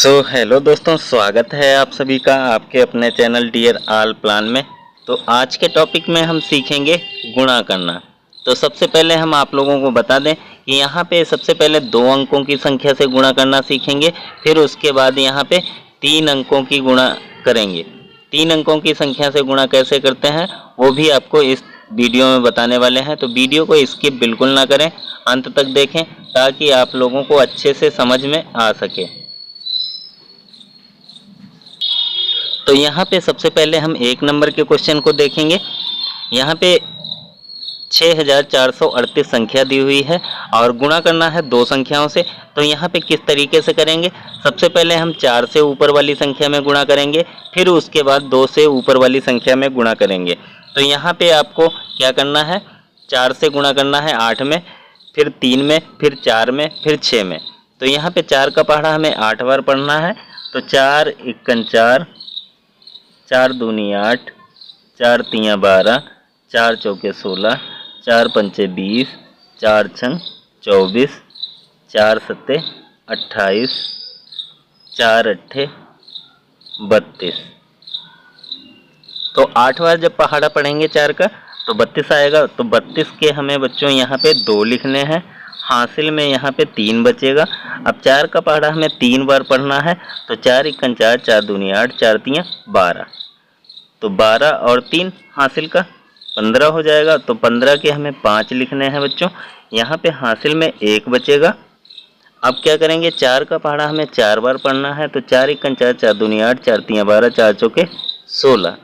Hello दोस्तों, स्वागत है आप सभी का आपके अपने चैनल डियर ऑल प्लान में। तो आज के टॉपिक में हम सीखेंगे गुणा करना। तो सबसे पहले हम आप लोगों को बता दें कि यहाँ पे सबसे पहले 2 अंकों की संख्या से गुणा करना सीखेंगे, फिर उसके बाद यहाँ पे 3 अंकों की गुणा करेंगे। 3 अंकों की संख्या से गुणा कैसे करते हैं वो भी आपको इस वीडियो में बताने वाले हैं। तो वीडियो को स्किप बिल्कुल ना करें, अंत तक देखें ताकि आप लोगों को अच्छे से समझ में आ सके। तो यहाँ पे सबसे पहले हम 1 नंबर के क्वेश्चन को देखेंगे। यहाँ पे 6438 संख्या दी हुई है और गुणा करना है 2 संख्याओं से। तो यहाँ पे किस तरीके से करेंगे, सबसे पहले हम 4 से ऊपर वाली संख्या में गुणा करेंगे, फिर उसके बाद 2 से ऊपर वाली संख्या में गुणा करेंगे। तो यहाँ पे आपको क्या करना है, 4 से गुणा करना है 8 में, फिर 3 में, फिर 4 में, फिर 6 में। तो यहाँ पे 4 का पहाड़ा हमें 8 बार पढ़ना है। तो 4 इक्कन 4, 4 दूनी 8, 4 तियाँ 12, 4 चौके 16, 4 पंचे 20, 4 छंग 24, 4 सत्ते 28, 4 अट्ठे 32। तो 8 बार जब पहाड़ा पढ़ेंगे 4 का तो 32 आएगा। तो 32 के हमें बच्चों यहाँ पे 2 लिखने हैं, हासिल में यहाँ पे 3 बचेगा। अब 4 का पहाड़ा हमें 3 बार पढ़ना है। तो 4 इक्कन 4, 4 दूनी 8, 4 तियाँ 12। तो 12 और 3 हासिल का 15 हो जाएगा। तो 15 के हमें 5 लिखने हैं बच्चों, यहाँ पे हासिल में 1 बचेगा। अब क्या करेंगे, 4 का पहाड़ा हमें 4 बार पढ़ना है। तो 4 इक्कन 4, 4 दूनी 8, 4 तियाँ 12, 4 चौके 16।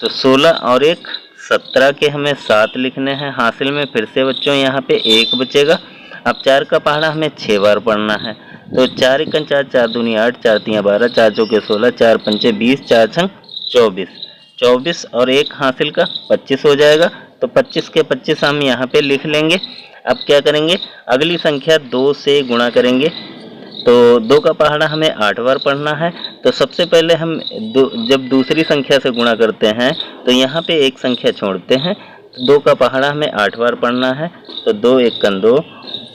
तो 16 और 1 17 के हमें 7 लिखने हैं, हासिल में फिर से बच्चों यहाँ पे 1 बचेगा। अब 4 का पहाड़ा हमें 6 बार पढ़ना है। तो 4 इक्कन 4, 4 दूनी 8, 4 तियाँ 12, 4 चौके 16, 4 पंचे 20, 4 छंग 24। 24 और 1 हासिल का 25 हो जाएगा। तो 25 के 25 हम यहाँ पे लिख लेंगे। अब क्या करेंगे, अगली संख्या 2 से गुणा करेंगे। तो 2 का पहाड़ा हमें 8 बार पढ़ना है। तो सबसे पहले हम जब दूसरी संख्या से गुणा करते हैं तो यहाँ पे एक संख्या छोड़ते हैं। तो 2 का पहाड़ा हमें 8 बार पढ़ना है। तो 2 इक्कन 2,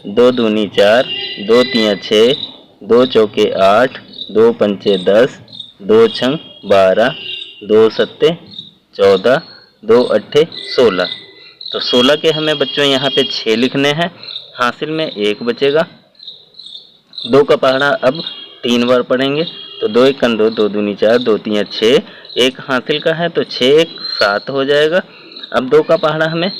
2 दूनी 4, 2 तियाँ 6, 2 चौके 8, 2 पंचे 10, 2 छंग 12, 2 सत्ते 14, 2 अट्ठे 16। तो 16 के हमें बच्चों यहाँ पे 6 लिखने हैं, हासिल में 1 बचेगा। 2 का पहाड़ा अब 3 बार पढ़ेंगे। तो 2 इक्कन 2, 2 दूनी 4, 2 तियाँ 6, 1 हासिल का है। तो 6 1 7 हो जाएगा। अब 2 का पहाड़ा हमें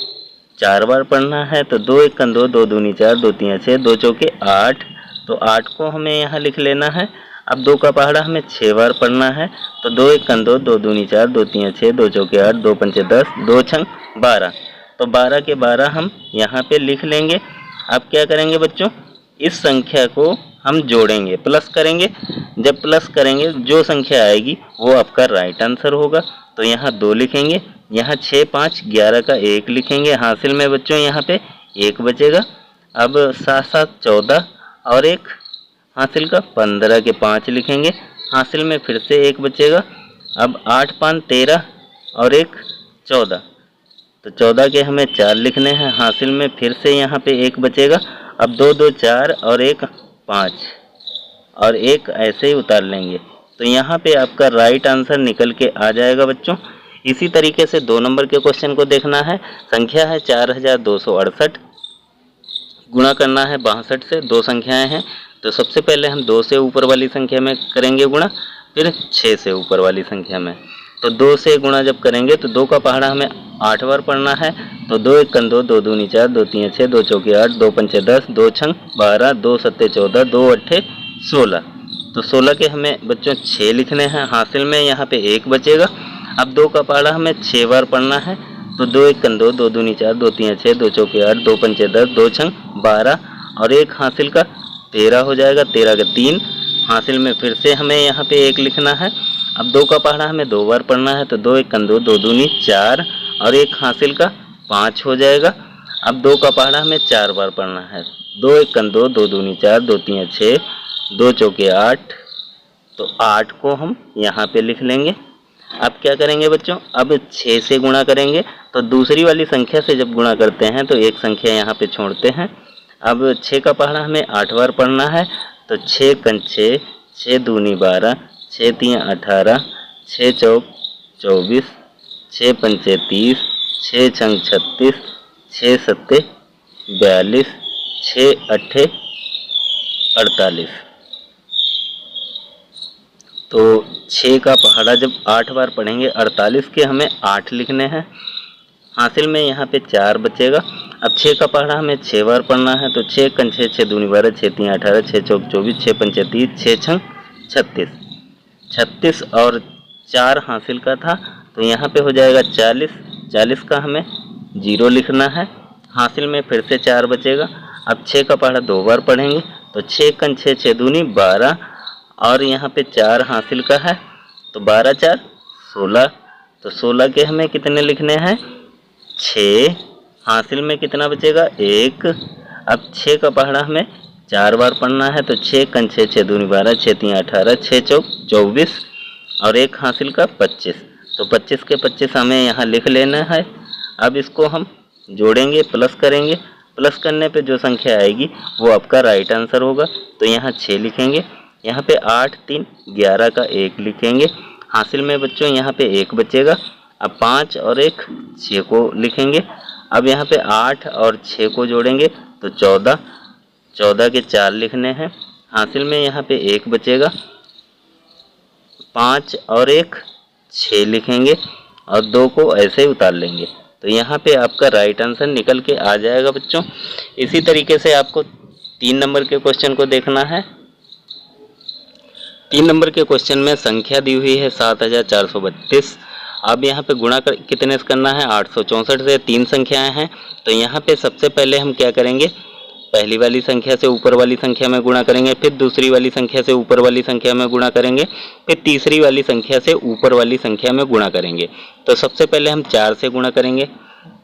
4 बार पढ़ना है। तो 2 इक्कन 2, 2 दूनी 4, 2 तियाँ 6, 2 चौके 8। तो 8 को हमें यहाँ लिख लेना है। अब 2 का पहाड़ा हमें 6 बार पढ़ना है। तो 2 इक्कन 2, 2 दूनी 4, 2 तियाँ 6, 2 चौके 8, 2 पंचे 10, 2 छंग 12। तो 12 के 12 हम यहाँ पे लिख लेंगे। अब क्या करेंगे बच्चों, इस संख्या को हम जोड़ेंगे, प्लस करेंगे। जब प्लस करेंगे जो संख्या आएगी वो आपका राइट आंसर होगा। तो यहाँ 2 लिखेंगे, यहाँ 6 5 11 का 1 लिखेंगे, हासिल में बच्चों यहाँ पे 1 बचेगा। अब 7 7 14 और 1 हासिल का 15 के 5 लिखेंगे, हासिल में फिर से 1 बचेगा। अब 8 5 13 और 1 14। तो 14 के हमें 4 लिखने हैं, हासिल में फिर से यहाँ पे 1 बचेगा। अब 2 2 4 और 1 5 और 1 ऐसे ही उतार लेंगे। तो यहाँ पे आपका राइट आंसर निकल के आ जाएगा बच्चों। इसी तरीके से 2 नंबर के क्वेश्चन को देखना है। संख्या है 4268, गुणा करना है 62 से। 2 संख्याएं हैं। तो सबसे पहले हम 2 से ऊपर वाली संख्या में करेंगे गुणा, फिर 6 से ऊपर वाली संख्या में। तो 2 से गुणा जब करेंगे तो 2 का पहाड़ा हमें 8 बार पढ़ना है। तो 2 इक्कन 2, 2 दूनी 4, 2 तियाँ 6, 2 चौके 8, 2 पंचे 10, 2 छंग 12, 2 सत्ते 14, 2 अट्ठे 16। तो 16 के हमें बच्चों 6 लिखने हैं, हासिल में यहाँ पे 1 बचेगा। अब 2 का पहाड़ा हमें 6 बार पढ़ना है। तो 2 इक्कन 2, 2 दूनी 4, 2 तियाँ 6, 2 चौके 8, 2 पंचे 10, 2 छंग 12 और 1 हासिल का 13 हो जाएगा। 13 के 3 हासिल में फिर से हमें यहाँ पे 1 लिखना है। अब 2 का पहाड़ा हमें 2 बार पढ़ना है। तो 2 इक्कन 2, 2 दूनी 4 और 1 हासिल का 5 हो जाएगा। अब 2 का पहाड़ा हमें 4 बार पढ़ना है। 2 इक्कन 2, 2 दूनी 4, 2 तियाँ 6, 2 चौके 8। तो 8 को हम यहाँ पे लिख लेंगे। अब क्या करेंगे बच्चों, अब 6 से गुणा करेंगे। तो दूसरी वाली संख्या से जब गुणा करते हैं तो एक संख्या यहाँ पे छोड़ते हैं। अब 6 का पहाड़ा हमें 8 बार पढ़ना है, तो 6 कंचे 6, 6 दूनी 12, 6 तीन 18, 6 चौक 24, 6 पंचे 30, 6 छंग 36, 6 सत्ते 42, 6 अट्ठे 48। तो 6 का पहाड़ा जब 8 बार पढ़ेंगे, 48 के हमें 8 लिखने हैं। हासिल में यहाँ पे 4 बचेगा। अब 6 का पहाड़ा हमें 6 बार पढ़ना है, तो 6 कंचे 6 दूनी 12, 6 तीन 18, 6 चौक 24, 6 पंचे 30, 6 छंग 36। 36 और 4 हासिल का था, तो यहाँ पे हो जाएगा 40। 40 का हमें 0 लिखना है। हासिल में फिर से 4 बचेगा। अब 6 का पहाड़ा 2 बार पढ़ेंगे, तो 6 कंचे 6 दूनी 12 और यहाँ पे 4 हासिल का है, तो 12 4 16। तो 16 के हमें कितने लिखने हैं? 6। हासिल में कितना बचेगा? 1। अब 6 का पहाड़ा हमें 4 बार पढ़ना है, तो 6 कंचे 6 दूनी 12, 6 तीन 18, 6 चौक 24 और 1 हासिल का 25। तो 25 के 25 हमें यहाँ लिख लेना है। अब इसको हम जोड़ेंगे, प्लस करेंगे। प्लस करने पे जो संख्या आएगी वो आपका राइट आंसर होगा। तो यहाँ 6 लिखेंगे, यहाँ पे 8 3 11 का 1 लिखेंगे। हासिल में बच्चों यहाँ पे 1 बचेगा। अब 5 और 1 6 को लिखेंगे। अब यहाँ पे 8 और 6 को जोड़ेंगे तो 14। 14 के 4 लिखने हैं। हासिल में यहाँ पे 1 बचेगा। 5 और 1 6 लिखेंगे और 2 को ऐसे ही उतार लेंगे। तो यहाँ पे आपका राइट आंसर निकल के आ जाएगा बच्चों। इसी तरीके से आपको 3 नंबर के क्वेश्चन को देखना है। 3 नंबर के क्वेश्चन में संख्या दी हुई है 7432। अब यहाँ पे गुणा कितने से करना है? 864 से 3 संख्याएं हैं। तो यहाँ पे सबसे पहले हम क्या करेंगे? पहली वाली संख्या से ऊपर वाली संख्या में गुणा करेंगे, फिर दूसरी वाली संख्या से ऊपर वाली संख्या में गुणा करेंगे, फिर तीसरी वाली संख्या से ऊपर वाली संख्या में गुणा करेंगे। तो सबसे पहले हम 4 से गुणा करेंगे।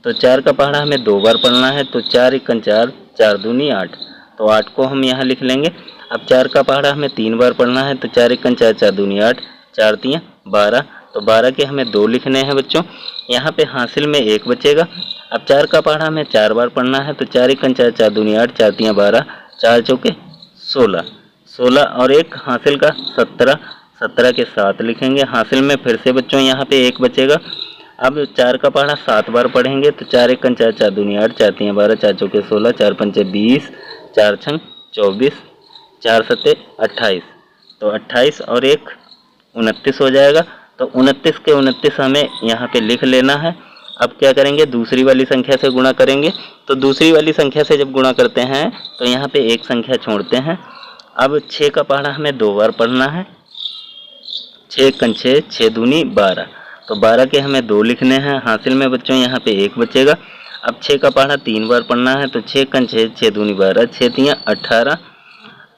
तो 4 का पहाड़ा हमें 2 बार पढ़ना है, तो 4 1 4, 4 दूनी 8। तो 8 को हम यहाँ लिख लेंगे। अब 4 का पहाड़ा हमें 3 बार पढ़ना है, तो 4 1 4, 4 दूनी 8, 4 3 12। तो 12 के हमें 2 लिखने हैं बच्चों। यहाँ पे हासिल में 1 बचेगा। अब 4 का पहाड़ा हमें 4 बार पढ़ना है, तो 4 1 4, 4 दूनी 8, 4 3 12, 4 चौके 16। 16 और 1 हासिल का 17। 17 के 7 लिखेंगे। हासिल में फिर से बच्चों यहाँ पे 1 बचेगा। अब 4 का पहाड़ा 7 बार पढ़ेंगे, तो 4 1 4, 4 दूनी 8, 4 3 12, 4 चौके 16, 4 पंचे 20, 4 छंग 24, 4 सत्ते 28। तो 28 और 1 29 हो जाएगा। तो 29 के 29 हमें यहाँ पे लिख लेना है। अब क्या करेंगे? दूसरी वाली संख्या से गुणा करेंगे। तो दूसरी वाली संख्या से जब गुणा करते हैं तो यहाँ पे 1 संख्या छोड़ते हैं। अब 6 का पहाड़ा हमें 2 बार पढ़ना है। 6 कंचे 6 दूनी 12। तो 12 के हमें 2 लिखने हैं। हासिल में बच्चों यहाँ पे 1 बचेगा। अब 6 का पहाड़ा 3 बार पढ़ना है, तो 6 कंचे 6 दूनी 12, 6 3 18।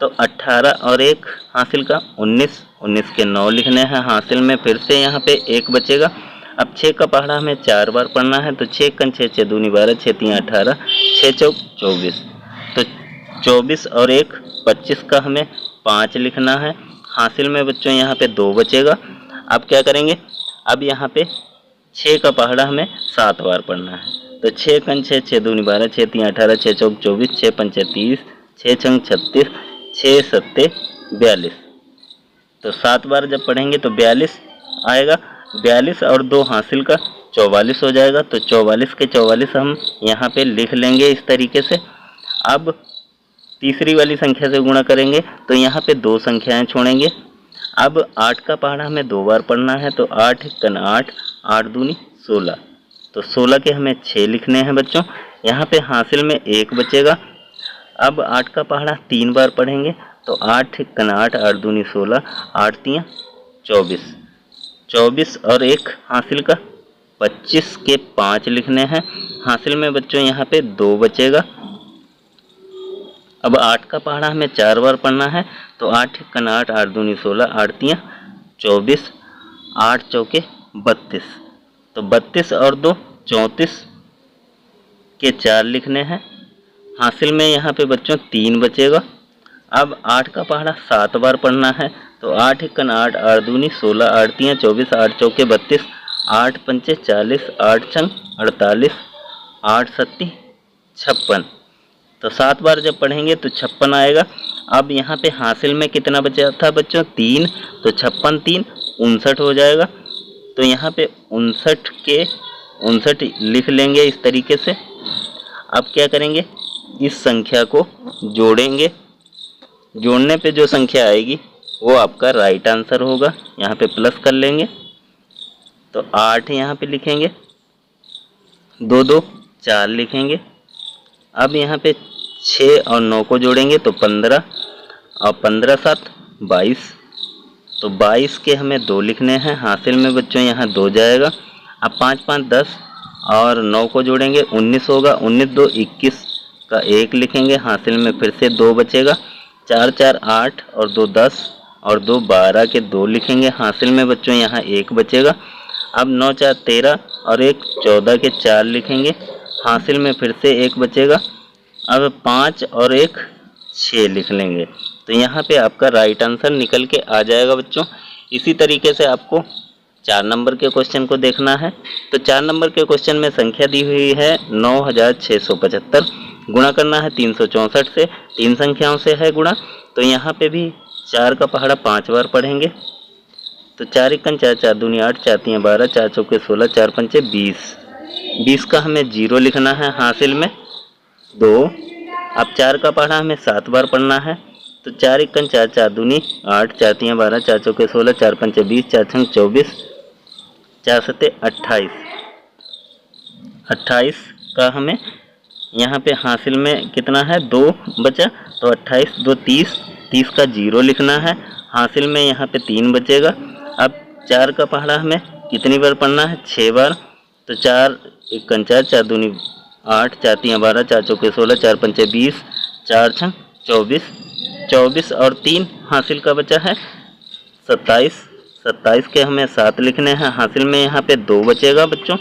तो 18 और 1 हासिल का 19। 19 के 9 लिखने हैं। हासिल में फिर से यहाँ पे 1 बचेगा। अब 6 का पहाड़ा हमें 4 बार पढ़ना है, तो 6 कंचे 6 दूनी 12, 6 3 18, 6 चौक 24। तो 24 और 1 25 का हमें 5 लिखना है। हासिल में बच्चों यहाँ पे 2 बचेगा। अब क्या करेंगे? अब यहाँ पे 6 का पहाड़ा हमें 7 बार पढ़ना है, तो 6 कंचे 6 दूनी 12, 6 3 18, 6 चौक 24, 6 पंचे 30, 6 छंग 36, 6 सत्ते 42। तो 7 बार जब पढ़ेंगे तो 42 आएगा। 42 और 2 हासिल का 44 हो जाएगा। तो 44 के 44 हम यहाँ पे लिख लेंगे इस तरीके से। अब तीसरी वाली संख्या से गुणा करेंगे, तो यहाँ पे 2 संख्याएं छोड़ेंगे। अब 8 का पहाड़ा हमें 2 बार पढ़ना है, तो 8 1 8, 8 दूनी 16। तो 16 के हमें 6 लिखने हैं बच्चों। यहाँ पे हासिल में 1 बचेगा। अब 8 का पहाड़ा 3 बार पढ़ेंगे, तो 8 1 8, 8 दूनी 16, 8 3 24। 24 और 1 हासिल का 25 के 5 लिखने हैं। हासिल में बच्चों यहाँ पे 2 बचेगा। अब 8 का पहाड़ा हमें 4 बार पढ़ना है, तो 8 1 8, 8 दूनी 16, 8 3 24, 8 चौके 32। तो 32 और 2 34 के 4 लिखने हैं। हासिल में यहाँ पे बच्चों 3 बचेगा। अब 8 का पहाड़ा 7 बार पढ़ना है, तो 8 1 8, 8 दूनी 16, 8 3 24, 8 चौके 32, 8 पंचे 40, 8 छंग 48, 8 सत्ती 56। तो 7 बार जब पढ़ेंगे तो 56 आएगा। अब यहाँ पे हासिल में कितना बचा था बच्चों? 3, तो 56 3 59 हो जाएगा। तो यहाँ पे 59 के 59 लिख लेंगे इस तरीके से। अब क्या करेंगे? इस संख्या को जोड़ेंगे। जोड़ने पे जो संख्या आएगी वो आपका राइट आंसर होगा। यहाँ पे प्लस कर लेंगे तो 8 यहाँ पे लिखेंगे, 2 2 4 लिखेंगे। अब यहाँ पे 6 और 9 को जोड़ेंगे तो 15 और 15 7 22। तो 22 के हमें 2 लिखने हैं। हासिल में बच्चों यहाँ 2 जाएगा। अब 5 5 10 और 9 को जोड़ेंगे 19 होगा। 19 2 21 का 1 लिखेंगे। हासिल में फिर से 2 बचेगा। 4 4 8 और 2 10 और 2 12 के 2 लिखेंगे। हासिल में बच्चों यहाँ 1 बचेगा। अब 9 4 13 और 1 14 के 4 लिखेंगे। हासिल में फिर से 1 बचेगा। अब 5 और 1 6 लिख लेंगे। तो यहाँ पे आपका राइट आंसर निकल के आ जाएगा बच्चों। इसी तरीके से आपको 4 नंबर के क्वेश्चन को देखना है। तो 4 नंबर के क्वेश्चन में संख्या दी हुई है 9675। गुणा करना है 364 से। 3 संख्याओं से है गुणा। तो यहाँ पे भी 4 का पहाड़ा 5 बार पढ़ेंगे। तो 4 1 4 4 दूनी 8 4 3 12 4 चौके 16 4 पंचे 20। 20 का हमें 0 लिखना है। हासिल में 2। अब 4 का पहाड़ा हमें 7 बार पढ़ना है। तो 4 1 4 4 दूनी 8 4 3 12 4 चौके 16 4 पंचे 20 4 छंग 24 4 सत्ते 28। 28 का हमें यहाँ पे हासिल में कितना है? 2 बचा। तो 28 2 30। 30 का 0 लिखना है। हासिल में यहाँ पे 3 बचेगा। अब 4 का पहाड़ा हमें कितनी बार पढ़ना है? 6 बार। तो 4 1 4 4 दूनी 8 4 3 12 4 चौके 16 4 पंचे 20 4 छंग 24। 24 और 3 हासिल का बचा है 27। 27 के हमें 7 लिखने हैं। हासिल में यहाँ पे 2 बचेगा बच्चों।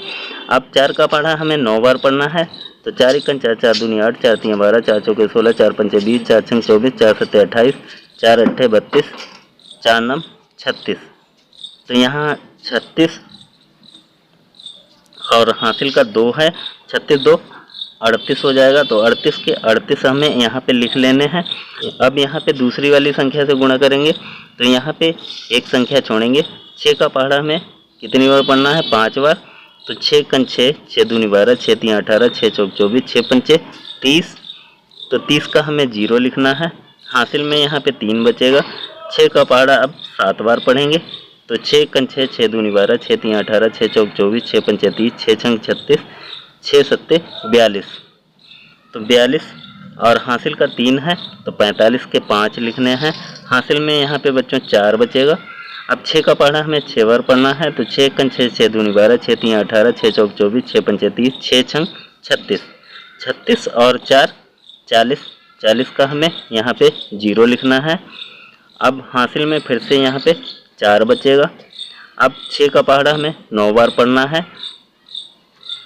अब 4 का पढ़ा हमें 9 बार पढ़ना है। तो 4 1 4 4 दूनी 8 4 3 12 4 चौके 16 4 पंचे 20 4 छंग 24 4 सत्ते 28 4 अट्ठे 32 4 9 36। तो यहाँ 36 और हासिल का 2 है। 36 2 38 हो जाएगा। तो 38 के 38 हमें यहाँ पे लिख लेने हैं। अब यहाँ पे दूसरी वाली संख्या से गुणा करेंगे। तो यहाँ पे एक संख्या छोड़ेंगे। 6 का पहाड़ा हमें कितनी बार पढ़ना है? 5 बार। तो 6 कन 6 6 दूनी 12 6 3 18 6 चौक 24 6 पंचे 30। तो 30 का हमें 0 लिखना है। हासिल में यहाँ पे 3 बचेगा। 6 का पहाड़ा अब 7 बार पढ़ेंगे। तो 6 कन 6 6 दूनी 12 6 3 18 6 चौक 24 6 पंचे 30 6 छंग 36 6 सत्ते 42। तो 42 और हासिल का 3 है। तो 45 के 5 लिखने हैं। हासिल में यहाँ पे बच्चों 4 बचेगा। अब 6 का पढ़ा हमें 6 बार पढ़ना है। तो 6 कन 6 6 दूनी 12 6 3 18 6 चौक 24 6 पंचे 30 6 छंग 36। 36 और 4 40। 40 का हमें यहाँ पे 0 लिखना है। अब हासिल में फिर से यहाँ पे 4 बचेगा। अब 6 का पहाड़ा हमें 9 बार पढ़ना है।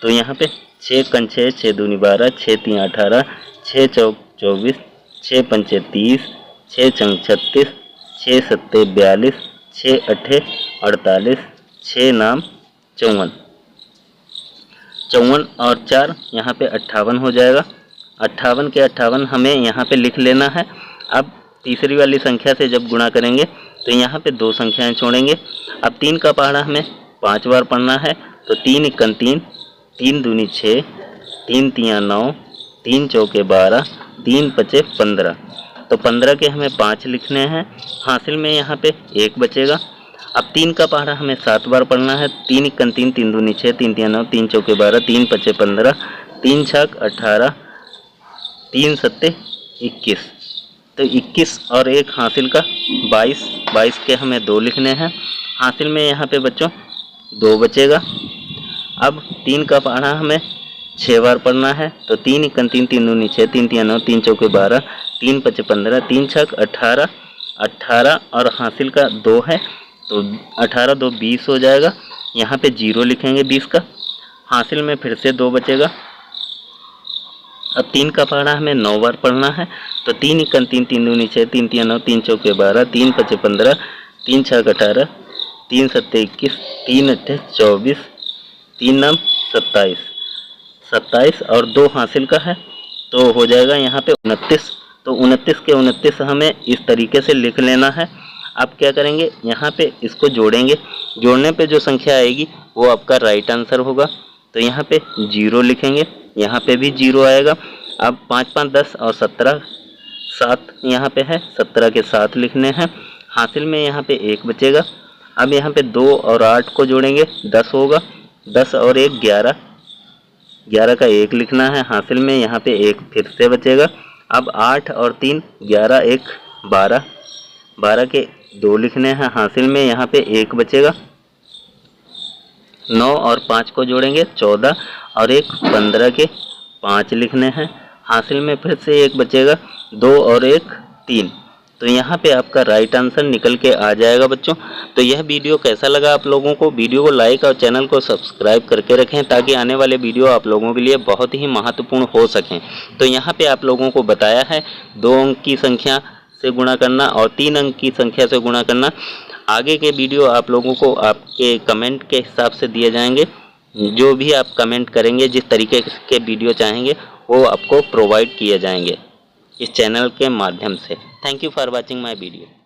तो यहाँ पे 6 कन 6 6 दूनी 12 6 3 18 6 चौक 24 6 पंचे 30 6 छंग 36 6 सत्ते 42 6 अट्ठे 48 6 नाम 54। 54 और 4 यहाँ पे 58 हो जाएगा। 58 के 58 हमें यहाँ पे लिख लेना है। अब तीसरी वाली संख्या से जब गुणा करेंगे तो यहाँ पे 2 संख्याएं छोड़ेंगे। अब 3 का पहाड़ा हमें 5 बार पढ़ना है। तो 3 1 3 3 दूनी 6 3 3 9 3 चौके 12 3 पचे 15। तो 15 के हमें 5 लिखने हैं। हासिल में यहाँ पे 1 बचेगा। अब 3 का पहाड़ा हमें 7 बार पढ़ना है। 3 1 3 3 दूनी 6 3 3 9 3 चौके 12 3 पचे 15 3 छक 18 3 सत्ते 21। तो 21 और 1 हासिल का 22। 22 के हमें 2 लिखने हैं। हासिल में यहाँ पे बच्चों 2 बचेगा। अब 3 का पहाड़ा हमें 6 बार पढ़ना है। तो 3 1 3 3 दूनी 6 3 3 9 3 चौके 12 3 पचे 15 3 छक 18 18 और हासिल का 2 है। तो 18 2 20 हो जाएगा। यहाँ पे 0 लिखेंगे 20 का। हासिल में फिर से 2 बचेगा। अब 3 का पहाड़ा हमें 9 बार पढ़ना है। तो 3 1 3 3 दूनी 6 3 3 9 3 चौके 12 3 पचे 15 3 छक 18 3 सत्ते 21 3 अट्ठे 24 3 नाम 27। 27 और 2 हासिल का है। तो हो जाएगा यहाँ पे 29। तो 29 के 29 हमें इस तरीके से लिख लेना है। अब क्या करेंगे, यहाँ पे इसको जोड़ेंगे, जोड़ने पे जो संख्या आएगी वो आपका राइट आंसर होगा। तो यहाँ पे 0 लिखेंगे, यहाँ पे भी 0 आएगा। अब 5 5 10 और 17 7 यहाँ पे है, 17 के 7 लिखने हैं। हासिल में यहाँ पे 1 बचेगा। अब यहाँ पे 2 और 8 को जोड़ेंगे, 10 होगा। 10 और 1 11, 11 का 1 लिखना है। हासिल में यहाँ पे 1 फिर से बचेगा। अब 8 और 3 11 1 12, 12 के 2 लिखने हैं। हासिल में यहाँ पे 1 बचेगा। 9 और 5 को जोड़ेंगे, 14 और 1 15 के 5 लिखने हैं। हासिल में फिर से 1 बचेगा, 2 और 1 3। तो यहाँ पे आपका राइट आंसर निकल के आ जाएगा बच्चों। तो यह वीडियो कैसा लगा आप लोगों को? वीडियो को लाइक और चैनल को सब्सक्राइब करके रखें ताकि आने वाले वीडियो आप लोगों के लिए बहुत ही महत्वपूर्ण हो सकें। तो यहाँ पे आप लोगों को बताया है 2 अंक की संख्या से गुणा करना और 3 अंक की संख्या से गुणा करना। आगे के वीडियो आप लोगों को आपके कमेंट के हिसाब से दिए जाएंगे। जो भी आप कमेंट करेंगे, जिस तरीके के वीडियो चाहेंगे वो आपको प्रोवाइड किए जाएंगे इस चैनल के माध्यम से। Thank you for watching my video.